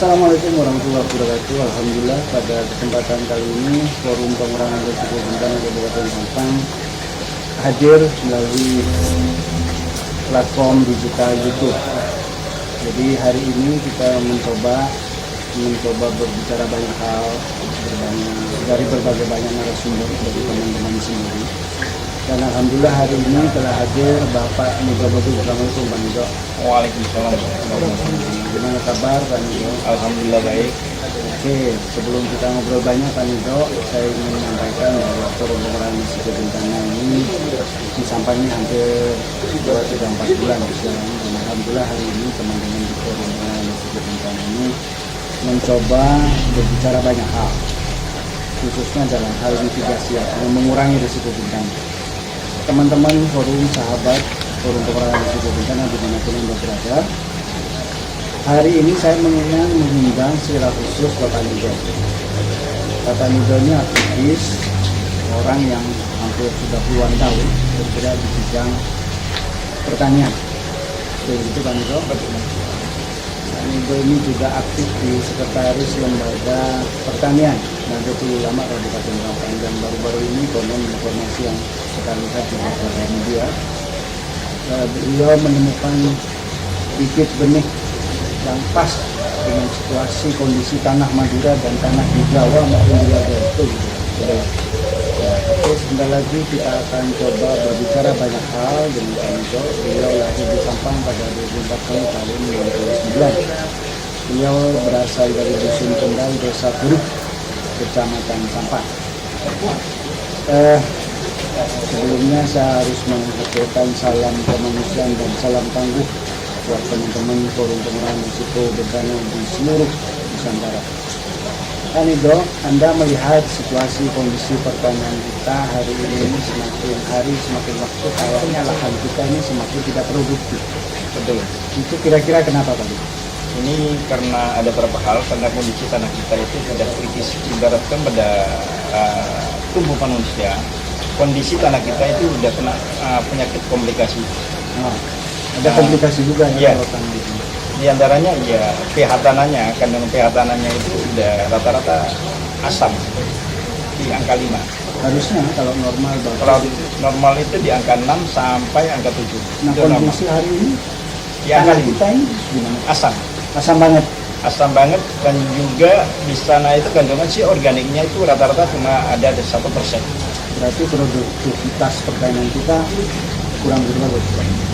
Assalamualaikum warahmatullahi wabarakatuh. Alhamdulillah pada kesempatan kali ini Forum Pengurangan Risiko Bencana Kabupaten Sampang hadir melalui platform digital YouTube. Jadi hari ini kita mencoba berbicara banyak hal dari berbagai banyak narasumber dari teman-teman sendiri. Dan alhamdulillah hari ini telah hadir Bapak Nigo Bodu. Assalamualaikum Pak Nigo. Waalaikumsalam. Gimana kabar Pak Nigo? Alhamdulillah baik. Oke, sebelum kita ngobrol banyak Pak Nigo, saya ingin menyampaikan bahwa Forum Pengurangan Risiko Bencana ini di Sampang ini hampir 2-4 bulan berjalan. Dan alhamdulillah hari ini teman-teman di Forum Pengurangan Risiko Bencana ini mencoba berbicara banyak hal, khususnya dalam hal mitigasi atau mengurangi risiko bencana. Teman-teman forum sahabat Forum Pengurangan Risiko Bencana dimanapun Anda berada, hari ini saya ingin mengundang secara khusus Bapak Nigo. Bapak Nigo ini aktivis, orang yang hampir sudah puluhan tahun bergerak di bidang pertanian. Begitu Pak Nigo? Pak Nigo ini juga aktif di Sekretaris Lembaga Pertanian Nahdlatul Ulama Kabupaten Sampang, dan baru-baru ini konon informasi yang kita lihat di beberapa media, beliau menemukan bibit benih yang pas dengan situasi kondisi tanah Madura dan tanah di Jawa maupun di Jawa itu. Oke, sebentar lagi kita akan coba berbicara banyak hal dengan Pak Nigo. Beliau lahir di Sampang pada 24 tahun 1999. Beliau berasal dari Dusun Kendal, Desa Buruk, Kecamatan Sampang. Sebelumnya saya harus mengucapkan salam kemanusiaan dan salam tangguh buat teman-teman Forum Pengurangan Risiko Bencana di seluruh Nusantara. Pak Nigo, Anda melihat situasi kondisi pertanian kita hari ini semakin hari semakin waktu kayaknya lahan kita ini semakin tidak produktif. Betul. Itu kira-kira kenapa Pak Nigo? Ini karena ada beberapa hal, karena kondisi tanah kita itu sudah kritis. Ibaratkan pada tubuh manusia, kondisi tanah kita itu sudah kena penyakit komplikasi. Ada komplikasi juga ya, ya. kalau tanah itu. Di antaranya ya pH tanahnya, kandungan pH tanahnya itu sudah rata-rata asam di angka 5. Harusnya kalau normal bagus. Kalau normal itu di angka 6 sampai angka 7. Nah, itu kondisi normal. hari ini Di angka tanah 5. kita ini gimana? Asam banget, dan juga di sana itu kandungan si organiknya itu rata-rata cuma ada 1%. Berarti produktivitas pertanian kita kurang bagus.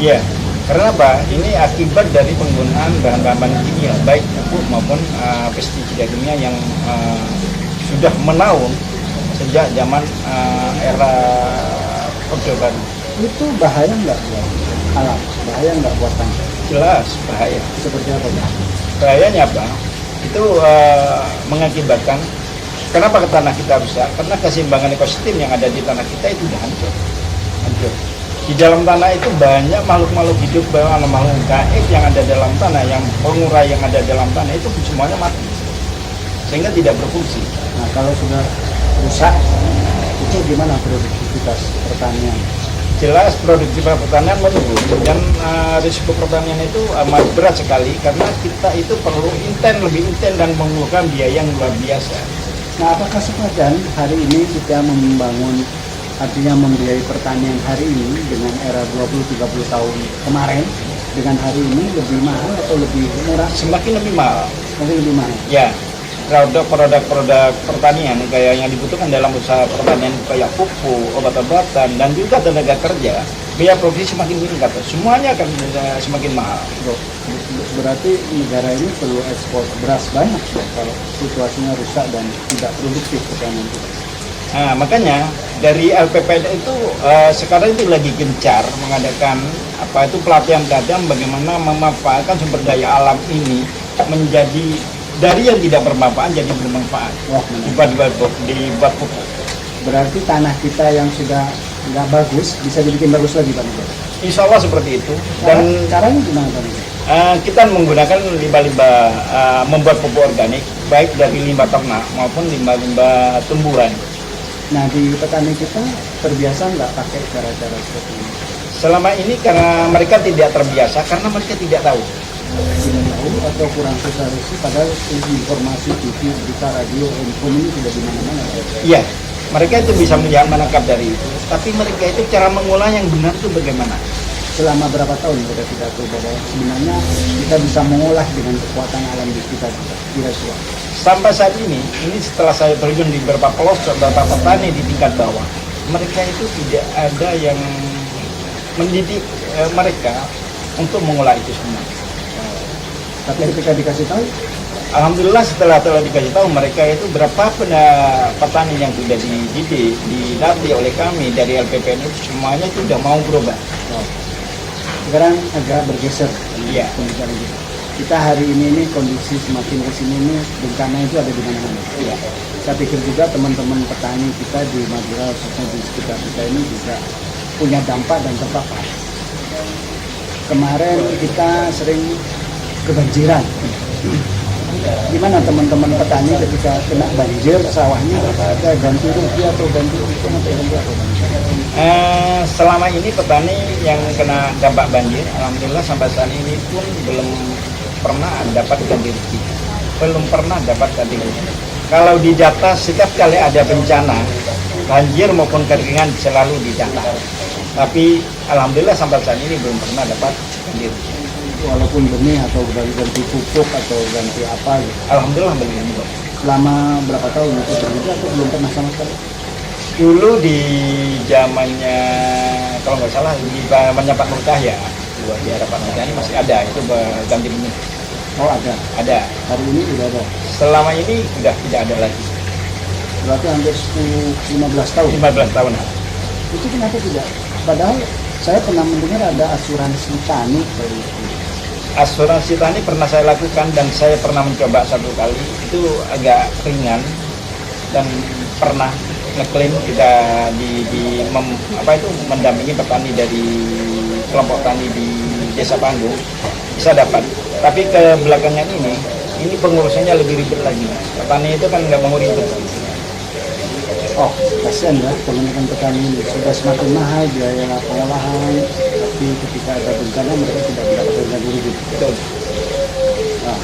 Iya, karena apa? Ini akibat dari penggunaan bahan-bahan kimia, baik pupuk maupun pestisida kimia yang sudah menaun sejak zaman era Orde Baru. Itu bahaya nggak buat alam? Bahaya nggak buat tanah? Jelas bahaya. Seperti apa Pak? Bahayanya apa? Itu mengakibatkan, kenapa ke tanah kita rusak? Karena keseimbangan ekosistem yang ada di tanah kita itu sudah hancur. Di dalam tanah itu banyak makhluk-makhluk hidup, makhluk gaib yang ada dalam tanah, yang pengurai yang ada dalam tanah itu semuanya mati, sehingga tidak berfungsi. Nah, kalau sudah rusak, itu gimana produktivitas pertanian? Jelas produktivitas pertanian menurun, dan risiko pertanian itu amat berat sekali, karena kita itu perlu lebih inten dan mengeluarkan biaya yang luar biasa. Nah, apakah sepadan hari ini kita membangun, artinya membiayai pertanian hari ini dengan era 20-30 tahun kemarin, dengan hari ini lebih mahal atau lebih murah? Semakin lebih mahal. Mungkin lebih mahal. Ya, produk-produk pertanian kayak yang dibutuhkan dalam usaha pertanian kayak pupuk, obat-obatan, dan juga tenaga kerja, biaya produksi semakin meningkat. Semuanya akan semakin mahal. Berarti negara ini perlu ekspor beras banyak ya, kalau situasinya rusak dan tidak produktif pertanian kita. Nah, makanya dari LPPD itu sekarang itu lagi gencar mengadakan pelatihan-pelatihan bagaimana memanfaatkan sumber daya alam ini menjadi dari yang tidak bermanfaat jadi bermanfaat. Dibuat pupuk. Berarti tanah kita yang sudah nggak bagus bisa dibikin bagus lagi Pak Nigo? Insya Allah seperti itu. Dan caranya gimana Pak Nigo? Kita menggunakan limbah-limbah membuat pupuk organik, baik dari limbah ternak maupun limbah-limbah tumbuhan. Nah, di petani kita terbiasa nggak pakai cara-cara seperti ini? Selama ini karena mereka tidak terbiasa, karena mereka tidak tahu. tidak tahu atau kurang sosialisasi, padahal informasi TV, berita, radio, handphone ini sudah di mana-mana. Iya, mereka itu bisa melihat menangkap dari itu. Tapi mereka itu cara mengolah yang benar itu bagaimana? Selama berapa tahun kita tidak tahu bahwa sebenarnya kita bisa mengolah dengan kekuatan alam di kita kira-kira. Sampai saat ini setelah saya terjun di beberapa pelosok, beberapa petani di tingkat bawah, mereka itu tidak ada yang mendidik mereka untuk mengolah itu semua. Tapi ketika dikasih tahu, Alhamdulillah setelah dikasih tahu mereka itu berapa petani yang sudah dididik, dilatih oleh kami dari LPPN itu semuanya itu sudah mau berubah. sekarang agak bergeser Iya. pembicaraan kita. Kita hari ini kondisi semakin kesini ini bencana itu ada di mana-mana. Iya. Saya pikir juga teman-teman petani kita di Madura, khususnya di sekitar kita ini juga punya dampak dan terpapar. Kemarin kita sering kebanjiran. Gimana teman-teman petani ketika kena banjir sawahnya, apa ada ganti rugi atau ganti untung atau ganti apa? Selama ini petani yang kena dampak banjir, alhamdulillah sampai saat ini pun belum pernah dapat ganti rugi. Belum pernah dapat ganti rugi. Kalau didata setiap kali ada bencana, banjir maupun kekeringan selalu didata. Tapi alhamdulillah sampai saat ini belum pernah dapat ganti rugi. Walaupun benih atau ganti pupuk atau ganti apa gitu. Alhamdulillah belum. Selama berapa tahun itu terjadi atau belum pernah sama sekali? Dulu di zamannya kalau nggak salah di zamannya Pak Nur Cahya, di era Pak Nur Cahya ini masih ada itu ganti benih. Oh ada. Ada. Hari ini sudah ada. Selama ini sudah tidak ada lagi. Berarti hampir 10-15 tahun. 15 tahun. Itu kenapa tidak? Padahal saya pernah mendengar ada asuransi tani dari itu. Asuransi tani pernah saya lakukan dan saya pernah mencoba satu kali, itu agak ringan dan pernah ngeklaim kita mendampingi petani dari kelompok tani di Desa Panggung bisa dapat. Tapi ke belakangan ini pengurusannya lebih ribet lagi. Petani itu kan nggak mau ribet. Oh, kasihan ya teman-teman petani ini. Sudah semakin mahal biaya pengolahan, tapi ketika ada bencana mereka tidak mendapatkan ganti rugi. Betul. Nah,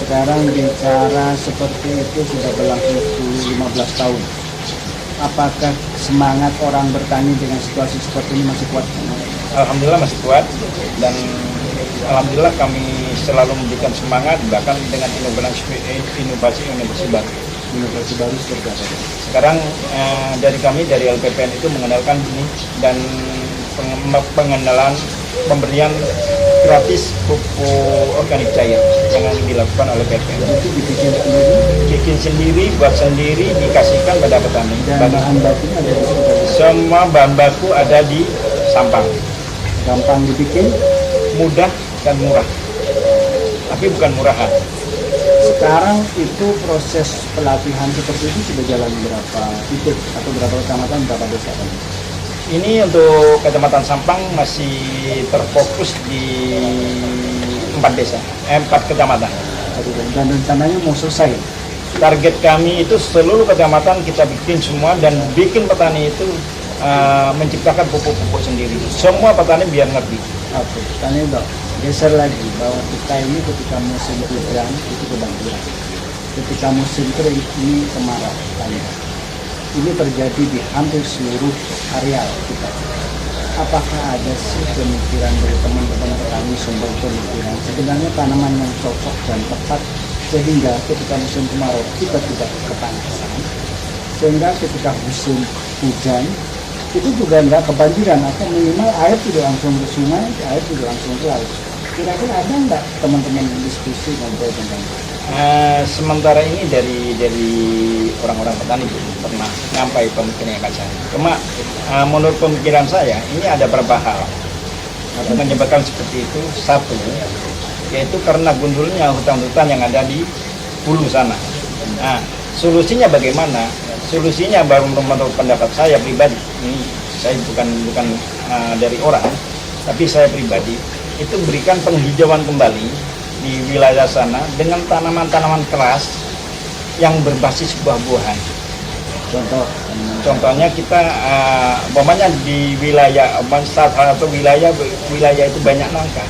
sekarang bicara seperti itu sudah berlangsung 10-15 tahun. Apakah semangat orang bertani dengan situasi seperti ini masih kuat? Alhamdulillah masih kuat dan alhamdulillah kami selalu memberikan semangat bahkan dengan inovasi baru. Inovasi baru seperti apa? Sekarang dari kami dari LPPN itu mengandalkan ini dan pengenalan pemberian gratis pupuk organik cair yang dilakukan oleh PPN. Itu dibikin sendiri, Buat sendiri, dikasihkan pada petani. dan bahan bakunya ada di sini. Semua bahan baku ada di Sampang, Gampang dibikin. mudah dan murah. Tapi bukan murahan. Sekarang itu proses pelatihan seperti itu sudah jalan berapa titik atau berapa kecamatan, berapa desa? Ini untuk Kecamatan Sampang masih terfokus di 4 desa, 4 kecamatan. Dan rencananya mau selesai. Target kami itu seluruh kecamatan kita bikin semua dan bikin petani itu menciptakan pupuk-pupuk sendiri. Semua petani biar ngerti. Oke, tanya dok, geser lagi bahwa kita ini ketika musim hujan itu kebanjiran. Ketika musim kering ini kemarau banjir. Ini terjadi di hampir seluruh areal kita. Apakah ada sih pemikiran dari teman-teman petani, sumber pemikiran sebenarnya tanaman yang cocok dan tepat sehingga ketika musim kemarau kita tidak kepanasan, sehingga ketika musim hujan itu juga nggak kebanjiran atau minimal air tidak langsung ke sungai, air tidak langsung ke laut. Kira-kira ada nggak teman-teman diskusi ngobrol tentang itu? Sementara ini dari orang-orang petani belum pernah nyampai pemikiran yang saya. Cuma menurut pemikiran saya ini ada beberapa hal yang menyebabkan seperti itu. Satu, yaitu karena gundulnya hutan-hutan yang ada di hulu sana. Nah, solusinya bagaimana? Solusinya baru menurut pendapat saya pribadi. Ini saya bukan dari orang, tapi saya pribadi itu berikan penghijauan kembali di wilayah sana dengan tanaman-tanaman keras yang berbasis buah-buahan. Contohnya kita umpamanya di wilayah satu wilayah itu banyak nangka.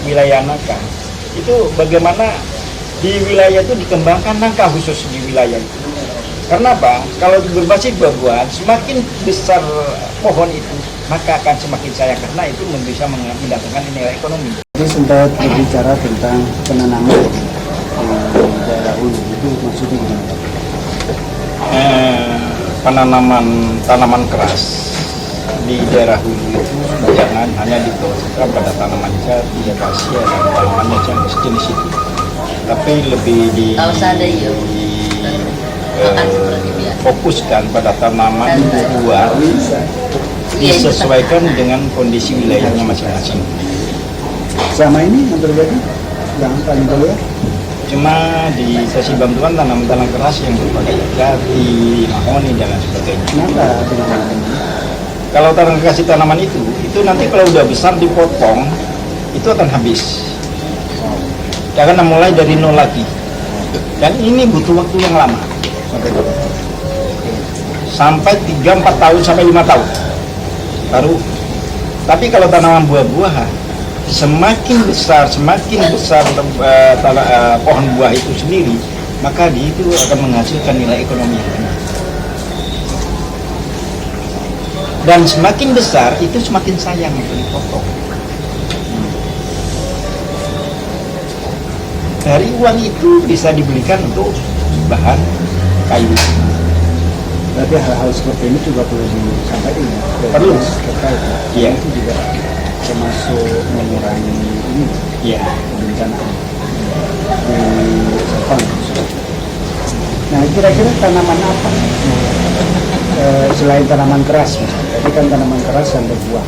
wilayah nangka. Itu bagaimana di wilayah itu dikembangkan nangka khusus di wilayah itu. Karena apa? Kalau berbasis buah-buahan, semakin besar pohon itu, maka akan semakin sayang karena itu bisa mendatangkan nilai ekonomi. Jadi sempat berbicara tentang penanaman di daerah hulu, itu maksudnya gimana? Penanaman tanaman keras di daerah hulu itu jangan hanya difokuskan pada tanaman jati, akasia dan tanaman yang sejenis itu, tapi lebih fokuskan pada tanaman buah disesuaikan dengan kondisi wilayahnya masing-masing. Selama ini yang terjadi yang paling banyak Cuma di sesi bantuan tanaman keras yang berupa jati, mahoni dan lain sebagainya. kenapa dengan ini? Kalau kasih tanaman itu nanti kalau udah besar dipotong, itu akan habis. Jangan mulai dari nol lagi. Dan ini butuh waktu yang lama. Sampai 3-4 tahun sampai 5 tahun. Baru. Tapi kalau tanaman buah-buahan, semakin besar pohon buah itu sendiri, maka dia itu akan menghasilkan nilai ekonomi yang benar. Dan semakin besar itu semakin sayang untuk dipotong. Dari uang itu bisa dibelikan untuk bahan kayu. Tapi hal-hal seperti ini juga perlu disampaikan ya. Perlu. Terkait. Iya. Itu juga termasuk mengurangi ini Iya. kebencanaan di Sabang. Nah, kira-kira tanaman apa selain tanaman keras? Tadi kan tanaman keras yang berbuah.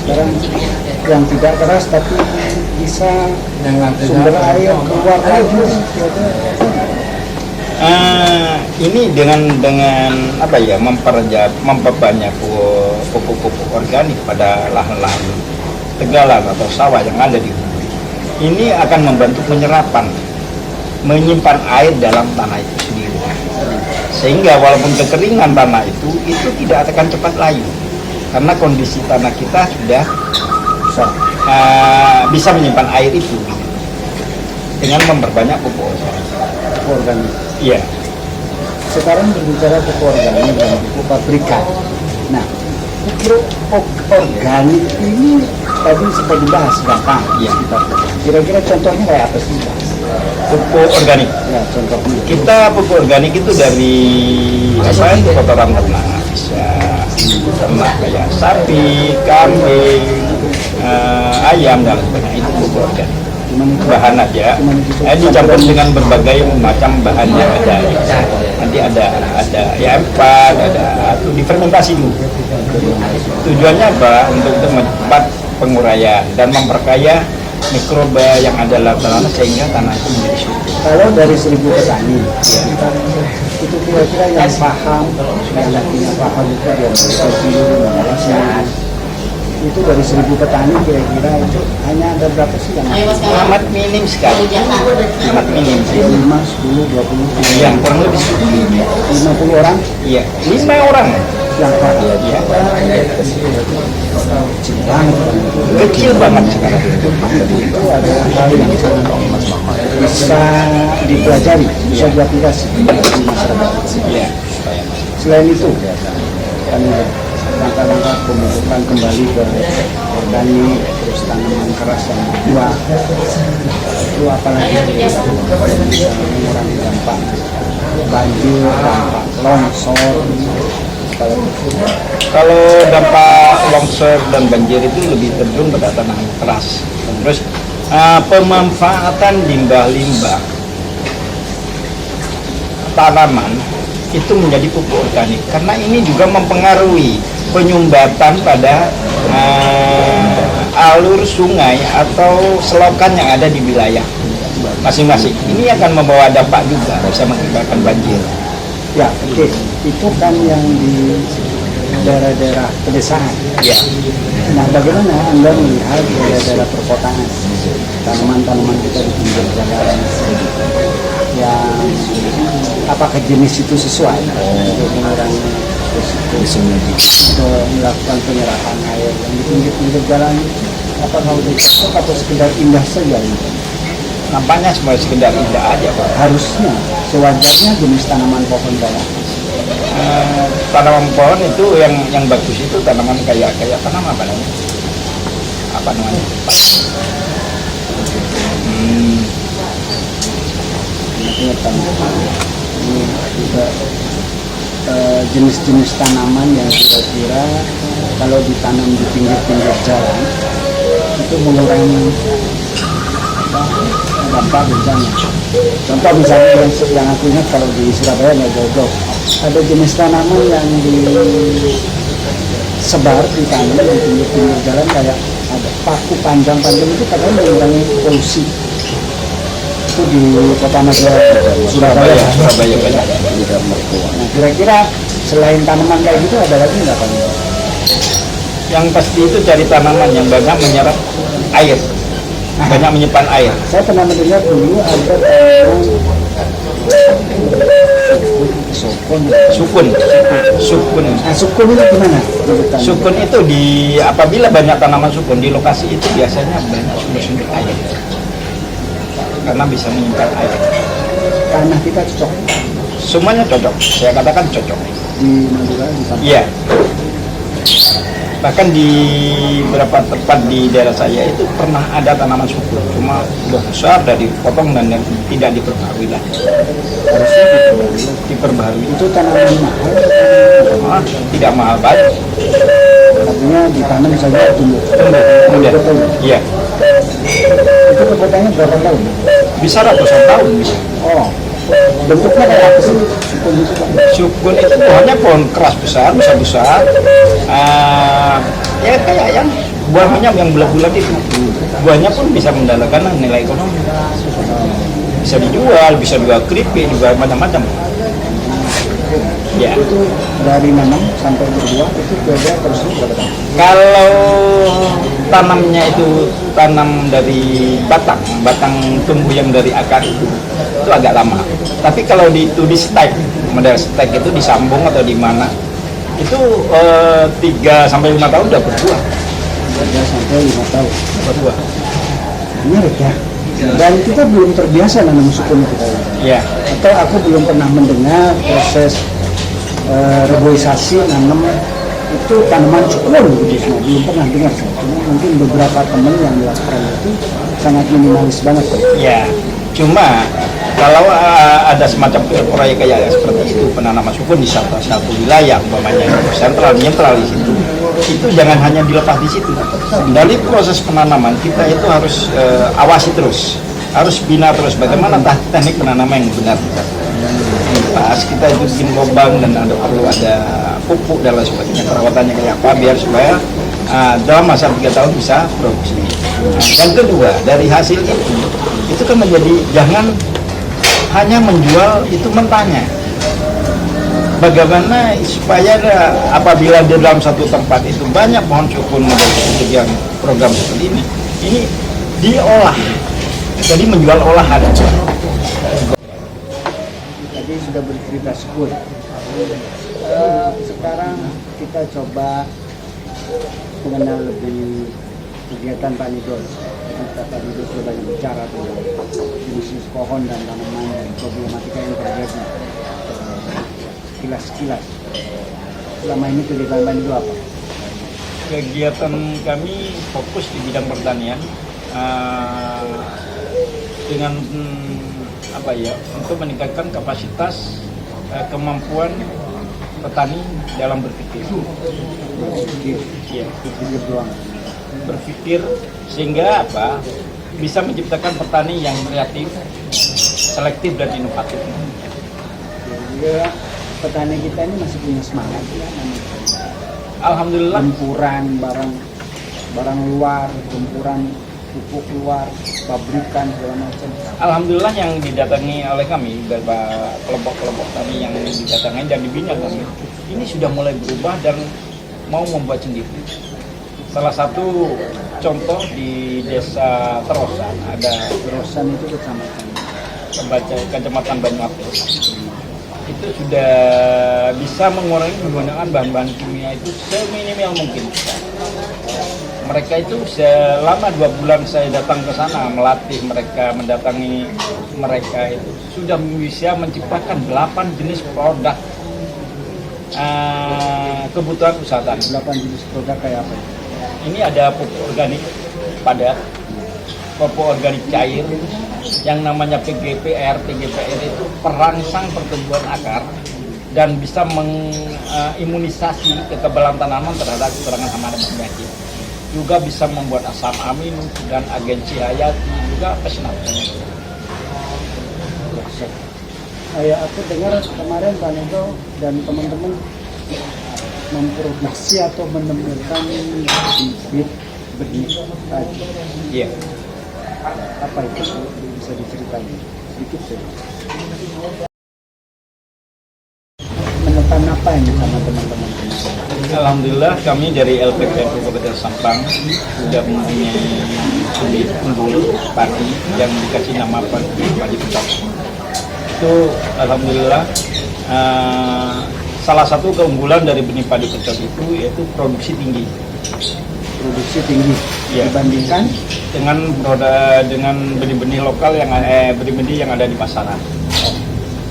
Sekarang yang tidak keras tapi bisa sumber air keluar lagi. Ini dengan apa ya, memperbanyak pupuk-pupuk organik pada lahan-lahan tegalan atau sawah yang ada di hulu. Ini akan membantu menyimpan air dalam tanah itu sendiri. Sehingga walaupun kekeringan tanah itu tidak akan cepat layu. Karena kondisi tanah kita sudah bisa menyimpan air itu dengan memperbanyak pupuk Organik. Iya. Sekarang berbicara pupuk organik dan pupuk pabrikan. Nah, pupuk organik ini tadi sempat dibahas gampang. Iya. Kira-kira contohnya kayak apa sih? Pupuk organik. Ya, contohnya. Kita pupuk organik itu dari kotoran ternak, bisa ternak kayak sapi, kambing, ayam dan sebagainya, itu pupuk organik. Bahan aja, dicampur dengan berbagai macam bahan yang ada. Nanti ada ya empat, atau difermentasi dulu. Tujuannya apa? Untuk mempercepat penguraian dan memperkaya mikroba yang ada dalam tanah sehingga tanah itu menjadi subur. Kalau dari 1.000 petani, itu kira-kira yang paham, yang punya paham itu dia mengolah itu dari 1.000 petani kira-kira itu hanya ada berapa sih yang Amat minim sekali. Amat minim. 5, 10, 20 Yang kurang lebih 50 orang Iya, 5 orang. yang paham. Iya. Kecil banget. Kecil banget sekarang. Itu adalah hal yang sangat bisa dipelajari, bisa diaplikasi di masyarakat. Iya. Selain itu, kami langkah-langkah pemupukan kembali ke organik, terus tanaman keras yang berbuah, itu apalagi bisa mengurangi dampak banjir, dampak longsor. Kalau dampak longsor dan banjir itu lebih cenderung pada tanaman keras. Terus pemanfaatan limbah-limbah tanaman itu menjadi pupuk organik karena ini juga mempengaruhi penyumbatan pada alur sungai atau selokan yang ada di wilayah masing-masing. Ini akan membawa dampak juga, bisa mengakibatkan banjir. Ya, oke. Itu kan yang di daerah-daerah pedesaan. Ya. Nah, bagaimana Anda melihat daerah-daerah perkotaan, tanaman-tanaman kita di pinggir jalan, yang apakah jenis itu sesuai untuk mengurangi risiko untuk melakukan penyerapan air yang di pinggir-pinggir jalan apakah udah cocok atau sekedar indah saja ini? Nampaknya semua sekedar indah aja Pak. Harusnya sewajarnya jenis tanaman pohon kayak Tanaman pohon itu yang bagus itu tanaman kayak tanaman apa namanya? Apa namanya? artinya tanaman ini juga jenis-jenis tanaman yang kira-kira kalau ditanam di pinggir-pinggir jalan itu mengurangi dampak bencana. Contoh misalnya yang aku ingat kalau di Surabaya nggak jauh-jauh ada jenis tanaman yang disebar ditanam di pinggir-pinggir jalan kayak ada paku panjang-panjang itu katanya mengurangi polusi. Itu di Kota Madia Surabaya banyak. Nah kira-kira selain tanaman kayak gitu ada lagi nggak Pak? Yang pasti itu cari tanaman yang banyak menyerap air, banyak menyimpan air. Saya pernah mendengar dulu ada Sukun. sukun itu gimana? Sukun itu apabila banyak tanaman sukun di lokasi itu biasanya banyak sumber-sumber air. Karena bisa menyimpan air. Tanah kita cocok Semuanya cocok. Saya katakan cocok. di Madura di sana. Iya. Bahkan di beberapa tempat di daerah saya itu pernah ada tanaman sukun, cuma udah besar dan dipotong dan tidak diperbarui lagi. Harusnya Diperbarui itu tanaman mahal, tidak mahal banget. artinya ditanam saja tumbuh. Mudah. Iya. Itu kebutuhannya berapa tahun? Bisa ratusan tahun bisa. Oh, bentuknya kayak apa sih sukun itu Pak? Sukun itu pohonnya pohon keras besar. Ya kayak yang buahnya yang bulat-bulat itu. Buahnya pun bisa mendatangkan nilai ekonomi. Bisa dijual, bisa juga keripik, juga macam-macam. Ya. Itu dari nanam sampai berbuah itu kira-kira prosesnya berapa tahun? Kalau tanamnya itu tanam dari batang tumbuh yang dari akar itu agak lama. Tapi kalau di stek, model stek itu disambung atau di mana itu 3 sampai 5 tahun udah berbuah. 3 sampai 5 tahun. Berbuah. Menarik ya. Dan kita belum terbiasa nanam sukun kita. Iya. Atau aku belum pernah mendengar proses reboisasi nanam itu tanaman sukun gitu semua. Belum pernah dengar saya. Cuma mungkin beberapa teman yang melakukan itu sangat minimalis banget. Ya, cuma kalau ada semacam proyek kayak seperti itu penanaman sukun di satu wilayah, umpamanya sentral di situ, itu jangan hanya dilepas di situ. Dari proses penanaman kita itu harus awasi terus, harus bina terus bagaimana teknik penanaman yang benar. Pas kita itu bikin lubang dan perlu ada pupuk dan lain sebagainya, perawatannya kayak apa biar supaya dalam masa 3 tahun bisa produksi. Yang kedua, dari hasil itu kan menjadi jangan hanya menjual itu mentahnya. Bagaimana supaya apabila di dalam satu tempat itu banyak pohon sukun untuk yang program seperti ini diolah, jadi menjual olahan. Tadi sudah bercerita sukun. Sekarang kita coba mengenal lebih kegiatan Pak Nidol. Pak Nidol sudah banyak bicara tentang jenis pohon dan tanaman dan problematika yang terjadi. Kilas-kilas. Selama ini kegiatan Pak Nidol apa? Kegiatan kami fokus di bidang pertanian dengan untuk meningkatkan kapasitas kemampuan petani dalam berpikir. Berpikir sehingga bisa menciptakan petani yang kreatif, selektif dan inovatif. Jadi petani kita ini masih punya semangat ya. Alhamdulillah. Gempuran barang luar, gempuran pupuk luar, pabrikan segala macam. Alhamdulillah yang didatangi oleh kami beberapa kelompok-kelompok tani yang didatangi dan dibina kami ini sudah mulai berubah dan mau membuat sendiri. Salah satu contoh di desa Terosan ada Terosan itu kecamatan Banyuapus. Itu sudah bisa mengurangi penggunaan bahan-bahan kimia itu seminimal mungkin. Mereka itu selama 2 bulan saya datang ke sana melatih mereka, mendatangi mereka itu sudah bisa menciptakan 8 jenis produk kebutuhan usaha tani. 8 jenis produk kayak apa? Ini ada pupuk organik padat, pupuk organik cair, yang namanya PGPR. PGPR itu perangsang pertumbuhan akar dan bisa mengimunisasi kekebalan tanaman terhadap serangan hama dan penyakit. Juga bisa membuat asam amino dan agensi hayati, juga pesnat. Kayak aku dengar kemarin Pak Nito dan teman-teman memproduksi atau menemukan bibit benih tadi. Iya. Apa itu? Bisa diceritain sedikit saja. Menemukan apa ini sama teman-teman? Alhamdulillah kami dari LPPN Kabupaten Sampang sudah mempunyai bibit unggul padi yang dikasih nama padi pecah. Itu alhamdulillah salah satu keunggulan dari benih padi pecah itu yaitu produksi tinggi. Produksi tinggi Ya. dibandingkan dengan benih-benih lokal yang benih-benih yang ada di pasaran.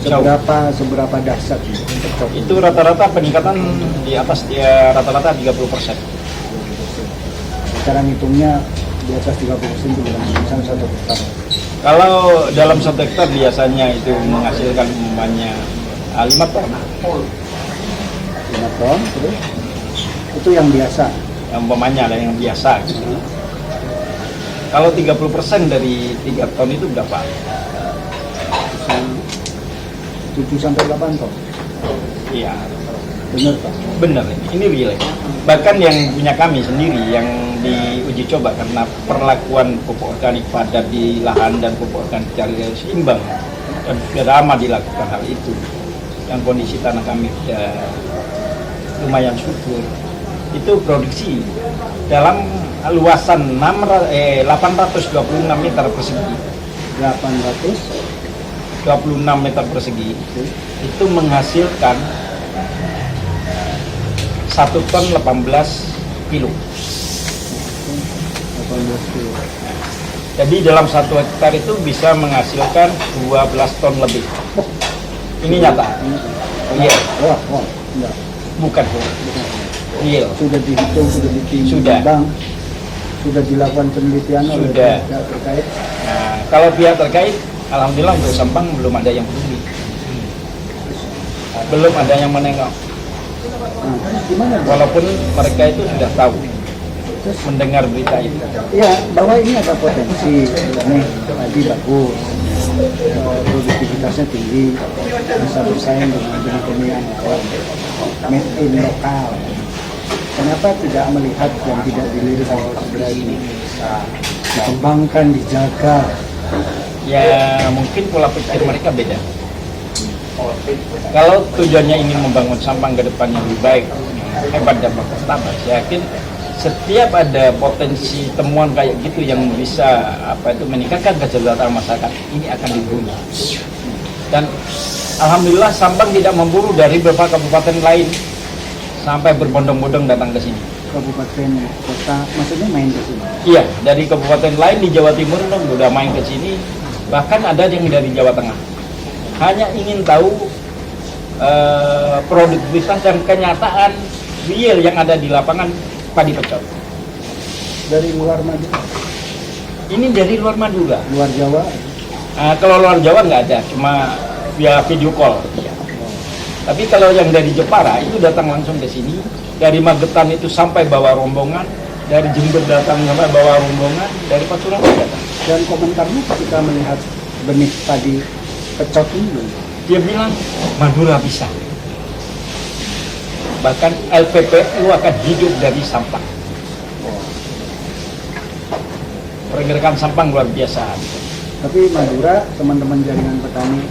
seberapa dahsyat Itu rata-rata peningkatan di atas rata-rata 30%. cara ngitungnya di atas 30% itu misalnya 1 hektar. Kalau dalam 1 hektar biasanya itu menghasilkan umpamanya 5 ton. 5 ton terus itu yang biasa. Umpamanya ada yang biasa gitu. Kalau 30% dari 3 ton itu berapa? 7-8 ton. Iya, Benar Pak? benar. Ini real. Bahkan yang punya kami sendiri yang diuji coba karena perlakuan pupuk organik padat di lahan dan pupuk organik cair seimbang dan sudah lama dilakukan hal itu. Yang kondisi tanah kami sudah lumayan subur. Itu produksi dalam luasan 826 meter persegi. 26 meter persegi itu menghasilkan 1 ton 18 kilo. 18 kilo. Jadi dalam 1 hektar itu bisa menghasilkan 12 ton lebih. Ini nyata. Iya. Wah, enggak. Bukan. Iya. Sudah dihitung, sudah ditimbang, Sudah. sudah dilakukan penelitian oleh Sudah. pihak terkait. Nah, kalau pihak terkait, alhamdulillah untuk Sampang belum ada yang peduli. Belum ada yang menengok. Nah, gimana? Pak? Walaupun mereka itu sudah tahu, mendengar berita itu. Ya, bahwa ini ada potensi, nih tadi bagus, produktivitasnya tinggi, bisa bersaing dengan benih-benih yang made in lokal. Kenapa tidak melihat yang tidak dilirik oleh Pak Bra ini? Dikembangkan, dijaga. Ya mungkin pola pikir mereka beda. Kalau tujuannya ingin membangun Sampang ke depan yang lebih baik, hebat dan bermartabat, saya yakin setiap ada potensi temuan kayak gitu yang bisa meningkatkan kesejahteraan masyarakat, ini akan diburu. Dan alhamdulillah Sampang tidak memburu dari beberapa kabupaten lain sampai berbondong-bondong datang ke sini. Kabupaten kota, maksudnya main ke sini. Iya, dari kabupaten lain di Jawa Timur udah main ke sini, bahkan ada yang dari Jawa Tengah. Hanya ingin tahu produktivitas dan kenyataan real yang ada di lapangan padi pecel. Dari luar Madura, Ini dari luar Madura. luar Jawa. Kalau luar Jawa nggak ada, cuma via video call. Tapi kalau yang dari Jepara itu datang langsung ke sini. Dari Magetan itu sampai bawa rombongan, dari Jember datang sampai bawa rombongan, dari Pasuruan datang. Dan komentarnya ketika melihat benih padi pecot ini, Dia bilang Madura bisa. Bahkan LPPU akan hidup dari Sampang. Pergerakan Sampang luar biasa. tapi Madura, teman-teman jaringan petani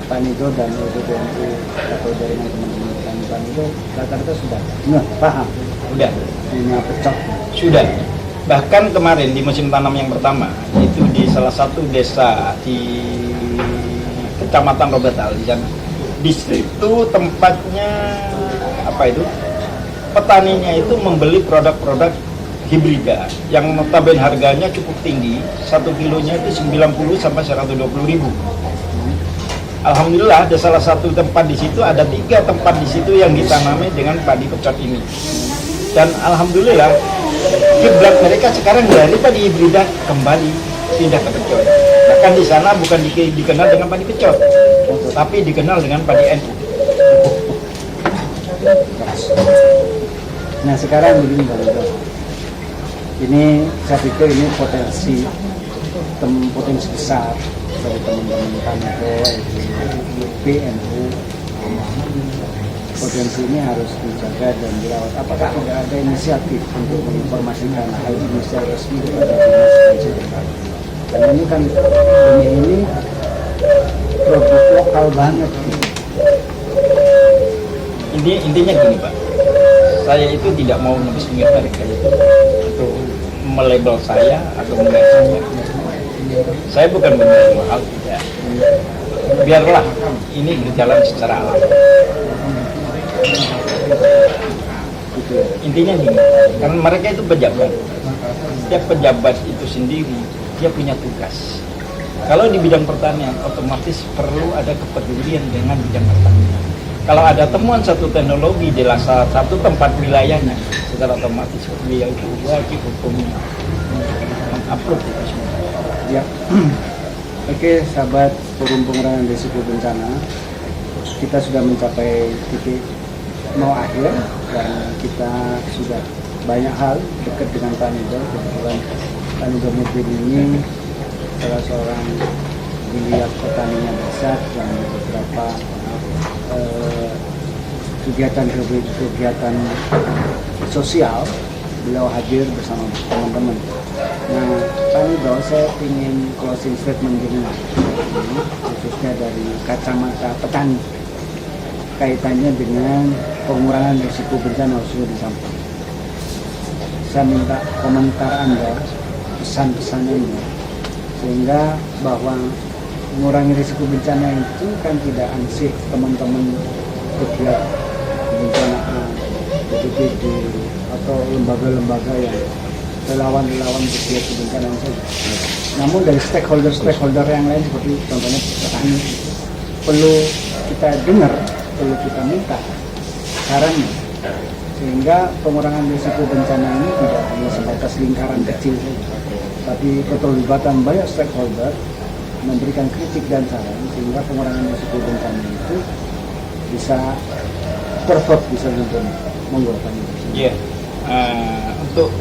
Panido dan LPPNU atau jaringan teman-teman petani Panido rata-rata sudah paham Udah, dunia pecot. sudah. Bahkan kemarin di musim tanam yang pertama itu di salah satu desa di Kecamatan Robetal di sana. Di situ tempatnya petaninya itu membeli produk-produk hibrida yang notabene harganya cukup tinggi, 1 kilonya itu 90 sampai 120.000. Alhamdulillah ada salah satu tempat di situ, ada 3 tempat di situ yang ditanami dengan padi pecot ini. Dan alhamdulillah kiblat mereka sekarang dari padi hibrida kembali pindah ke pecot. Bahkan di sana bukan dikenal dengan padi pecot, tapi dikenal dengan padi NU. Nah sekarang begini Bang Edo, ini saya pikir ini potensi besar dari teman-teman Tanito, PNU. Potensi ini harus dijaga dan dirawat. Apakah ada inisiatif untuk menginformasikan hal ini secara resmi kepada dinas pendidikan? Karena ini kan ini produk lokal banget. Intinya gini Pak, saya itu tidak mau nebis-nebis mereka itu atau melabel saya atau menilai saya. Saya bukan menilai mahal, tidak. Biarlah ini berjalan secara alam. Intinya gini, karena mereka itu pejabat. Setiap pejabat itu sendiri dia punya tugas. Kalau di bidang pertanian otomatis perlu ada kepedulian dengan bidang pertanian. Kalau ada temuan satu teknologi di salah satu tempat wilayahnya, secara otomatis beliau itu wajib hukumnya mengupload itu semua. Ya. Oke, sahabat forum pengurangan risiko bencana, kita sudah mencapai titik mau akhir dan kita sudah banyak hal dekat dengan Tanito. Kebetulan Tanito Mudin ini salah seorang giliat petaninya besar dan beberapa kegiatan sosial beliau hadir bersama teman-teman. Nah, Tanito, saya ingin closing statement di rumah, khususnya dari kacamata petani kaitannya dengan pengurangan risiko bencana khususnya di Sampang. Saya minta komentar Anda, pesan-pesan Anda, sehingga bahwa mengurangi risiko bencana itu kan tidak ansih teman-teman pegiat kebencanaan, BPBD atau lembaga-lembaga yang relawan-relawan pegiat kebencanaan saja. Namun dari stakeholder yang lain seperti contohnya petani perlu kita dengar, perlu kita minta sarannya, sehingga pengurangan risiko bencana ini tidak hanya sebatas lingkaran kecil saja, tapi keterlibatan banyak stakeholder memberikan kritik dan saran sehingga pengurangan risiko bencana itu bisa perfect, bisa sempurna. Monggo Pak. Iya, untuk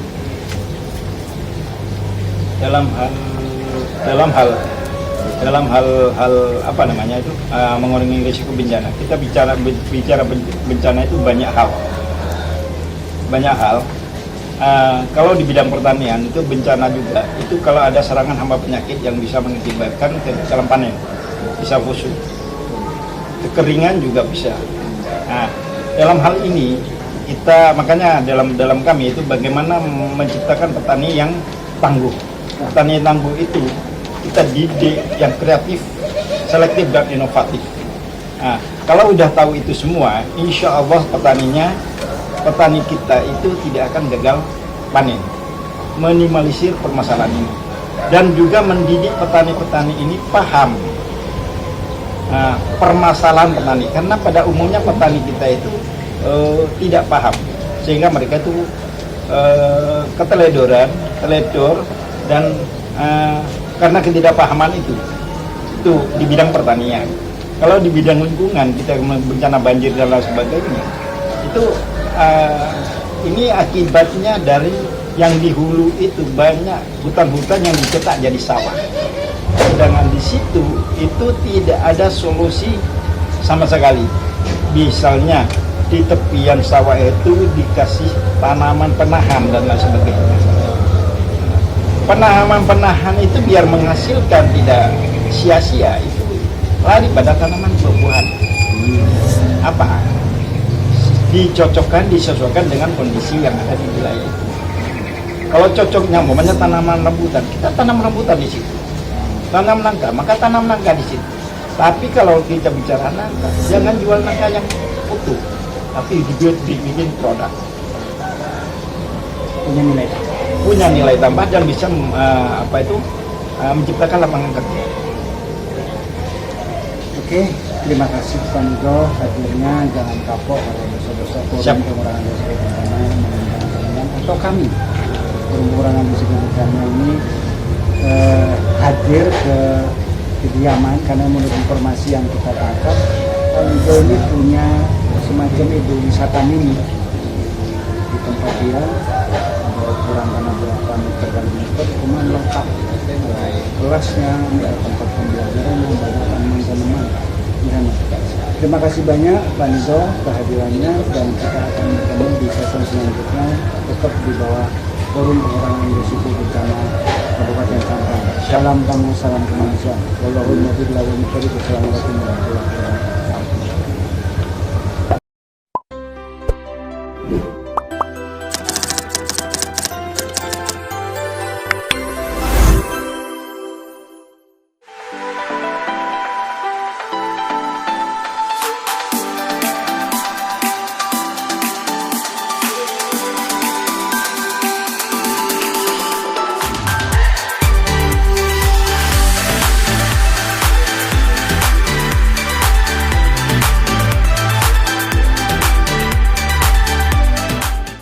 dalam hal apa namanya itu mengurangi risiko bencana, kita bicara bencana itu banyak hal. Kalau di bidang pertanian itu bencana juga, itu kalau ada serangan hama penyakit yang bisa mengakibatkan kegagalan panen, bisa busuk, kekeringan juga bisa. Nah, dalam hal ini kita makanya dalam kami itu bagaimana menciptakan petani yang tangguh. Petani yang tangguh itu kita didik yang kreatif, selektif dan inovatif. Nah, kalau udah tahu itu semua, insya Allah petani kita itu tidak akan gagal panen, minimalisir permasalahan ini, dan juga mendidik petani-petani ini paham permasalahan petani, karena pada umumnya petani kita itu tidak paham, sehingga mereka itu teledor dan karena ketidakpahaman itu di bidang pertanian. Kalau di bidang lingkungan, kita bencana banjir dan lain sebagainya, itu ini akibatnya dari yang di hulu itu banyak hutan-hutan yang dicetak jadi sawah. Sedangkan di situ itu tidak ada solusi sama sekali. Misalnya di tepian sawah itu dikasih tanaman penahan dan lain sebagainya. Penahan itu biar menghasilkan tidak sia-sia, itu lari pada tanaman buah-buahan. Apa? Disesuaikan dengan kondisi yang ada di wilayah itu. Kalau cocoknya umpamanya tanaman rambutan, kita tanam rambutan di situ. Tanam nangka, maka tanam nangka di situ. Tapi kalau kita bicara nangka, jangan jual nangka yang utuh, tapi dibikin produk punya nilai. punya nilai tambah dan bisa menciptakan lapangan kerja. Oke, terima kasih Pak Nigo hadirnya. Jangan kapok kalau dosa-dosa Siap. forum pengurangan dosa bencana menggunakan keringan atau kami forum pengurangan dosa bencana ini hadir ke kediaman karena menurut informasi yang kita tangkap Pak Nigo ini punya semacam ibu wisata mini di tempat dia, ada kurang karena berapa meter dan meter, cuma lengkap kelasnya, ada tempat pembelajaran, banyak tanaman-tanaman di sana. Terima kasih banyak Pak Nigo kehadirannya, dan kita akan bertemu di sesi selanjutnya tetap di bawah forum pengurangan risiko bencana Kabupaten Sampang. Salam tamu, salam kemanusiaan. Wallahul muwaffiq ila aqwamit thoriq. Wassalamualaikum warahmatullahi wabarakatuh.